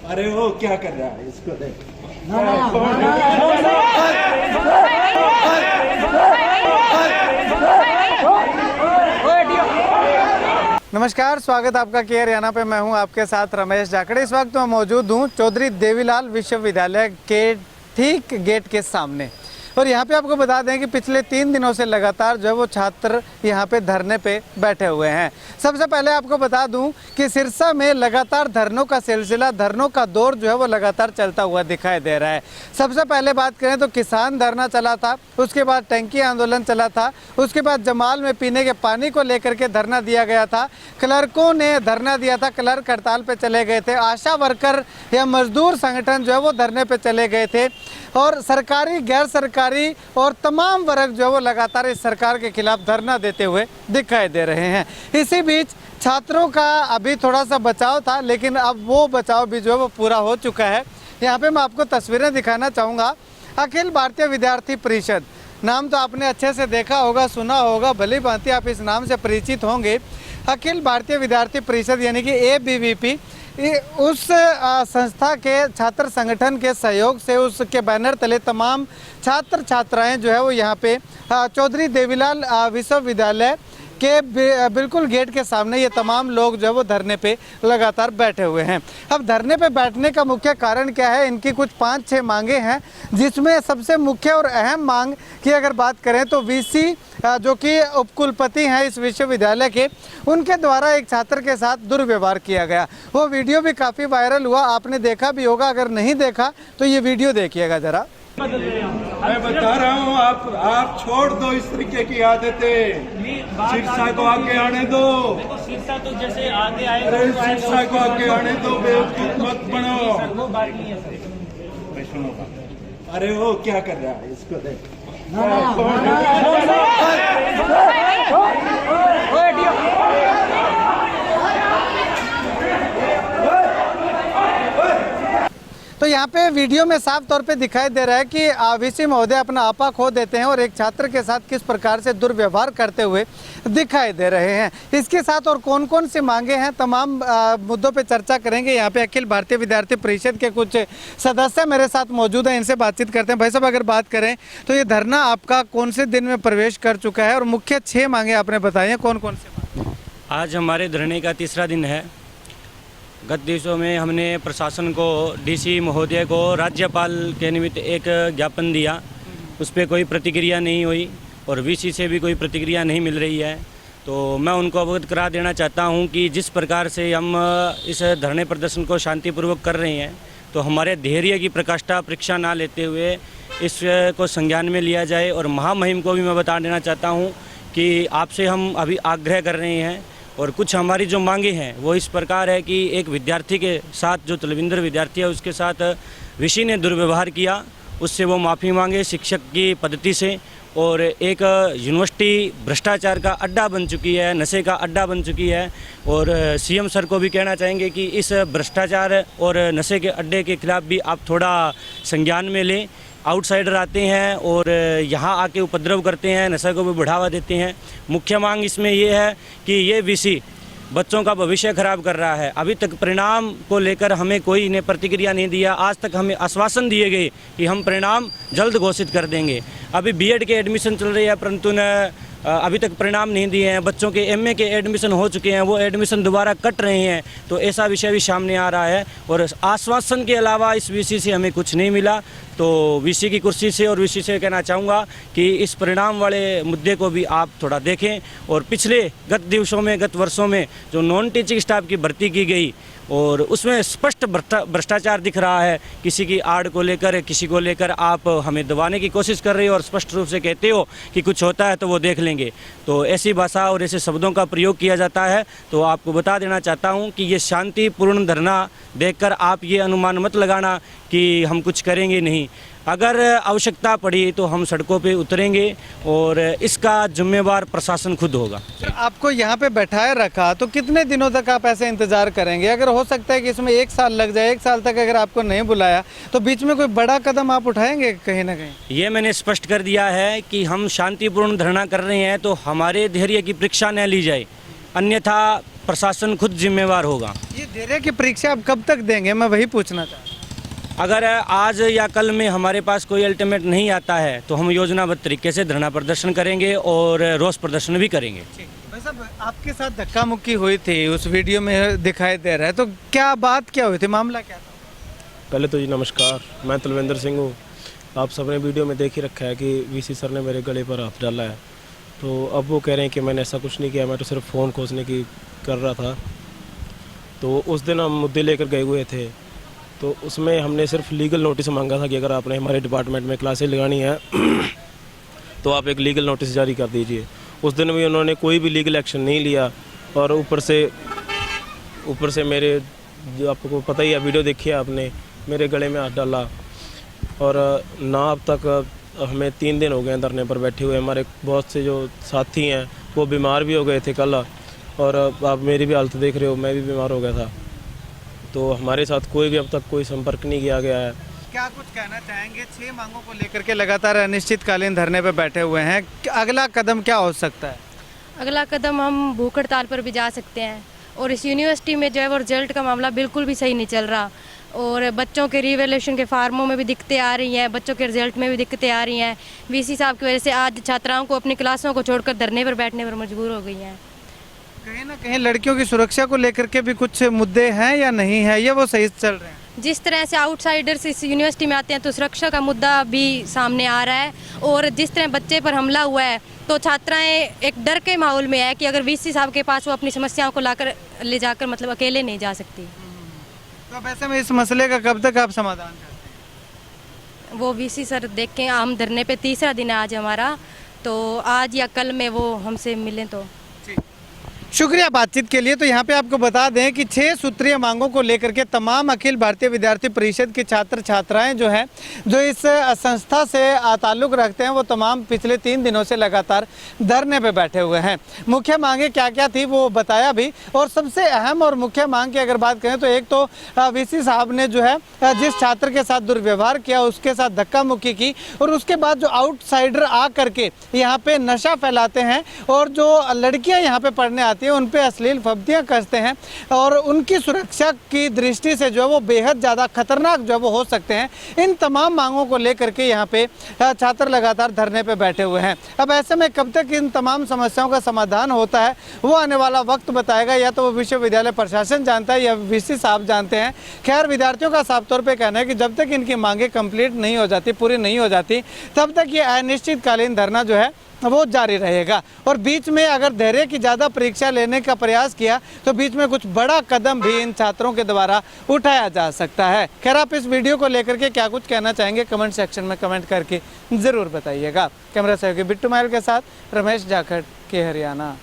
अरे वो क्या कर रहा है, इसको देख। नमस्कार, स्वागत आपका के हरियाणा पे। मैं हूं आपके साथ रमेश जाखड़े। इस वक्त मैं मौजूद हूं चौधरी देवीलाल विश्वविद्यालय के ठीक गेट के सामने। और यहाँ पे आपको बता दें कि पिछले 3 दिनों से लगातार जो है वो छात्र यहाँ पे धरने पे बैठे हुए हैं। सबसे पहले आपको बता दूं कि सिरसा में लगातार धरनों का सिलसिला, धरनों का दौर जो है वो लगातार चलता हुआ दिखाई दे रहा है। सबसे पहले बात करें तो किसान धरना चला था, उसके बाद टंकी आंदोलन चला था, उसके बाद जमाल में पीने के पानी को लेकर के धरना दिया गया था, क्लर्कों ने धरना दिया था, क्लर्क हड़ताल पे चले गए थे, आशा वर्कर या मजदूर संगठन जो है वो धरने पे चले गए थे, और सरकारी, गैर सरकारी और तमाम वर्ग जो है वो लगातार इस सरकार के खिलाफ धरना देते हुए दिखाई दे रहे हैं। इसी बीच छात्रों का अभी थोड़ा सा बचाव था, लेकिन अब वो बचाव भी जो है वो पूरा हो चुका है। यहाँ पे मैं आपको तस्वीरें दिखाना चाहूँगा। अखिल भारतीय विद्यार्थी परिषद, नाम तो आपने अच्छे से देखा होगा, सुना होगा, भली भांति आप इस नाम से परिचित होंगे। अखिल भारतीय विद्यार्थी परिषद यानी कि ABVP, उस संस्था के छात्र संगठन के सहयोग से, उसके बैनर तले तमाम छात्र छात्राएं जो है वो यहाँ पे चौधरी देवीलाल विश्वविद्यालय के बिल्कुल गेट के सामने ये तमाम लोग जो है वो धरने पे लगातार बैठे हुए हैं। अब धरने पे बैठने का मुख्य कारण क्या है? इनकी कुछ 5-6 मांगे हैं, जिसमें सबसे मुख्य और अहम मांग की अगर बात करें तो VC जो कि उपकुलपति हैं इस विश्वविद्यालय के, उनके द्वारा एक छात्र के साथ दुर्व्यवहार किया गया। वो वीडियो भी काफ़ी वायरल हुआ, आपने देखा भी होगा। अगर नहीं देखा तो ये वीडियो देखिएगा ज़रा। मैं बता रहा हूँ, आप छोड़ दो इस तरीके की आदतें। सिरसा को आगे आने दो। सिरसा तो जैसे आगे आए, अरे सिरसा को आगे आने दो, बेवकूफ मत बनो। वो बात नहीं है सर। मैं सुनूंगा। अरे वो क्या कर रहा है, इसको देख। तो यहाँ पे वीडियो में साफ तौर पे दिखाई दे रहा है कि VC महोदय अपना आपा खो देते हैं और एक छात्र के साथ किस प्रकार से दुर्व्यवहार करते हुए दिखाई दे रहे हैं। इसके साथ और कौन कौन सी मांगे हैं, तमाम मुद्दों पे चर्चा करेंगे। यहाँ पे अखिल भारतीय विद्यार्थी परिषद के कुछ सदस्य मेरे साथ मौजूद हैं, इनसे बातचीत करते हैं। भाई साहब, अगर बात करें तो ये धरना आपका कौन से दिन में प्रवेश कर चुका है और मुख्य 6 मांगे आपने बताई हैं, कौन कौन से? आज हमारे धरने का 3रा दिन है। गत दिवसों में हमने प्रशासन को, DC महोदय को राज्यपाल के निमित्त एक ज्ञापन दिया, उस पर कोई प्रतिक्रिया नहीं हुई और VC से भी कोई प्रतिक्रिया नहीं मिल रही है। तो मैं उनको अवगत करा देना चाहता हूं कि जिस प्रकार से हम इस धरने प्रदर्शन को शांतिपूर्वक कर रहे हैं, तो हमारे धैर्य की प्रकाष्ठा परीक्षा ना लेते हुए इसको संज्ञान में लिया जाए। और महामहिम को भी मैं बता देना चाहता हूँ कि आपसे हम अभी आग्रह कर रहे हैं, और कुछ हमारी जो मांगे हैं वो इस प्रकार है कि एक विद्यार्थी के साथ, जो तलविंदर विद्यार्थी है, उसके साथ VC ने दुर्व्यवहार किया, उससे वो माफ़ी मांगे शिक्षक की पद्धति से। और एक यूनिवर्सिटी भ्रष्टाचार का अड्डा बन चुकी है, नशे का अड्डा बन चुकी है, और CM सर को भी कहना चाहेंगे कि इस भ्रष्टाचार और नशे के अड्डे के खिलाफ भी आप थोड़ा संज्ञान में लें। आउटसाइडर आते हैं और यहाँ आके उपद्रव करते हैं, नशा को भी बढ़ावा देते हैं। मुख्य मांग इसमें ये है कि ये VC बच्चों का भविष्य खराब कर रहा है। अभी तक परिणाम को लेकर हमें कोई ने प्रतिक्रिया नहीं दिया। आज तक हमें आश्वासन दिए गए कि हम परिणाम जल्द घोषित कर देंगे। अभी B.Ed के एडमिशन चल रही है, परंतु अभी तक परिणाम नहीं दिए हैं। बच्चों के MA के एडमिशन हो चुके हैं, वो एडमिशन दोबारा कट रहे हैं। तो ऐसा विषय भी सामने आ रहा है, और आश्वासन के अलावा इस VC से हमें कुछ नहीं मिला। तो VC की कुर्सी से और VC से कहना चाहूँगा कि इस परिणाम वाले मुद्दे को भी आप थोड़ा देखें। और पिछले गत दिवसों में, गत वर्षों में जो नॉन टीचिंग स्टाफ की भर्ती की गई, और उसमें स्पष्ट भ्रष्टाचार दिख रहा है। किसी की आड़ को लेकर, किसी को लेकर आप हमें दबाने की कोशिश कर रहे हो और स्पष्ट रूप से कहते हो कि कुछ होता है तो वो देख लेंगे। तो ऐसी भाषा और ऐसे शब्दों का प्रयोग किया जाता है। तो आपको बता देना चाहता हूँ कि ये शांतिपूर्ण धरना देखकर आप ये अनुमान मत लगाना कि हम कुछ करेंगे नहीं। अगर आवश्यकता पड़ी तो हम सड़कों पे उतरेंगे, और इसका जिम्मेवार प्रशासन खुद होगा। आपको यहाँ पे बैठाए रखा, तो कितने दिनों तक आप ऐसे इंतजार करेंगे? अगर हो सकता है कि इसमें 1 साल लग जाए, 1 साल तक अगर आपको नहीं बुलाया, तो बीच में कोई बड़ा कदम आप उठाएंगे कहीं ना कहीं? ये मैंने स्पष्ट कर दिया है कि हम शांतिपूर्ण धरना कर रहे हैं, तो हमारे धैर्य की परीक्षा न ली जाए, अन्यथा प्रशासन खुद जिम्मेवार होगा। ये धैर्य की परीक्षा आप कब तक देंगे, मैं वही पूछना चाहता हूँ। अगर आज या कल में हमारे पास कोई अल्टीमेट नहीं आता है तो हम योजनाबद्ध तरीके से धरना प्रदर्शन करेंगे और रोष प्रदर्शन भी करेंगे। भाई साहब, आपके साथ धक्का मुक्की हुई थी, उस वीडियो में दिखाई दे रहा है, तो क्या बात क्या हुई थी, मामला क्या था? पहले तो जी नमस्कार, मैं तलविंदर सिंह हूँ। आप सबने वीडियो में देख ही रखा है कि वीसी सर ने मेरे गले पर हाथ डाला है। तो अब वो कह रहे हैं कि मैंने ऐसा कुछ नहीं किया, मैं तो सिर्फ फ़ोन खोजने की कर रहा था। तो उस दिन हम मुद्दे लेकर गए हुए थे, तो उसमें हमने सिर्फ लीगल नोटिस मांगा था कि अगर आपने हमारे डिपार्टमेंट में क्लासें लगानी है तो आप एक लीगल नोटिस जारी कर दीजिए। उस दिन भी उन्होंने कोई भी लीगल एक्शन नहीं लिया और ऊपर से मेरे, जो आपको पता ही है, वीडियो देखी है आपने, मेरे गले में हाथ डाला। और ना अब तक हमें 3 दिन हो गए हैं धरने पर बैठे हुए। हमारे बहुत से जो साथी हैं वो बीमार भी हो गए थे कल, और आप मेरी भी हालत देख रहे हो, मैं भी बीमार हो गया था। तो हमारे साथ कोई भी अब तक कोई संपर्क नहीं किया गया है। क्या कुछ कहना चाहेंगे? 6 मांगों को लेकर के लगातार अनिश्चितकालीन धरने पर बैठे हुए हैं, अगला कदम क्या हो सकता है? अगला कदम हम भूख हड़ताल पर भी जा सकते हैं। और इस यूनिवर्सिटी में जो है वो रिजल्ट का मामला बिल्कुल भी सही नहीं चल रहा, और बच्चों के रिवैल्यूएशन के फार्मों में भी दिक्कतें आ रही हैं, बच्चों के रिजल्ट में भी दिक्कतें आ रही हैं। वीसी साहब की वजह से आज छात्राओं को अपनी क्लासों को छोड़कर धरने पर बैठने पर मजबूर हो गई हैं। कहीं ना कहीं लड़कियों की सुरक्षा को लेकर के भी कुछ मुद्दे हैं या नहीं है, या वो सही चल रहे हैं? जिस तरह से आउटसाइडर्स इस यूनिवर्सिटी में आते हैं तो सुरक्षा का मुद्दा भी सामने आ रहा है, और जिस तरह बच्चे पर हमला हुआ है तो छात्राएं एक डर के माहौल में है कि अगर वीसी साहब के पास वो अपनी समस्याओं को ले जाकर मतलब अकेले नहीं जा सकती। तो अब ऐसे में इस मसले का कब तक आप समाधान करते हैं? वो वीसी सर देखें, हम धरने पे 3रा दिन है आज हमारा, तो आज या कल में वो हमसे मिलें तो। शुक्रिया बातचीत के लिए। तो यहाँ पे आपको बता दें कि 6 सूत्रीय मांगों को लेकर के तमाम अखिल भारतीय विद्यार्थी परिषद के छात्र छात्राएं जो हैं, जो इस संस्था से ताल्लुक़ रखते हैं, वो तमाम पिछले 3 दिनों से लगातार धरने पे बैठे हुए हैं। मुख्य मांगें क्या क्या थी वो बताया भी, और सबसे अहम और मुख्य मांग की अगर बात करें तो एक तो वीसी साहब ने जो है जिस छात्र के साथ दुर्व्यवहार किया, उसके साथ धक्का मुक्की की, और उसके बाद जो आउटसाइडर आ करके यहाँ पे नशा फैलाते हैं और जो लड़कियाँ यहाँ पे पढ़ने आती उन पे अश्लील फब्तियाँ कसते हैं, और उनकी सुरक्षा की दृष्टि से जो है वो बेहद ज़्यादा खतरनाक जो है वो हो सकते हैं। इन तमाम मांगों को लेकर के यहाँ पे छात्र लगातार धरने पे बैठे हुए हैं। अब ऐसे में कब तक इन तमाम समस्याओं का समाधान होता है वो आने वाला वक्त बताएगा, या तो वो विश्वविद्यालय प्रशासन जानता है या वीसी साहब जानते हैं। खैर, विद्यार्थियों का साफ तौर पर कहना है कि जब तक इनकी मांगें कंप्लीट नहीं हो जाती, पूरी नहीं हो जाती, तब तक ये अनिश्चितकालीन धरना जो है वो जारी रहेगा। और बीच में अगर धैर्य की ज़्यादा परीक्षा लेने का प्रयास किया तो बीच में कुछ बड़ा कदम भी इन छात्रों के द्वारा उठाया जा सकता है। खैर, आप इस वीडियो को लेकर के क्या कुछ कहना चाहेंगे कमेंट सेक्शन में कमेंट करके ज़रूर बताइएगा। कैमरा सहयोगी बिट्टू मायल के साथ रमेश जाखड़ के हरियाणा।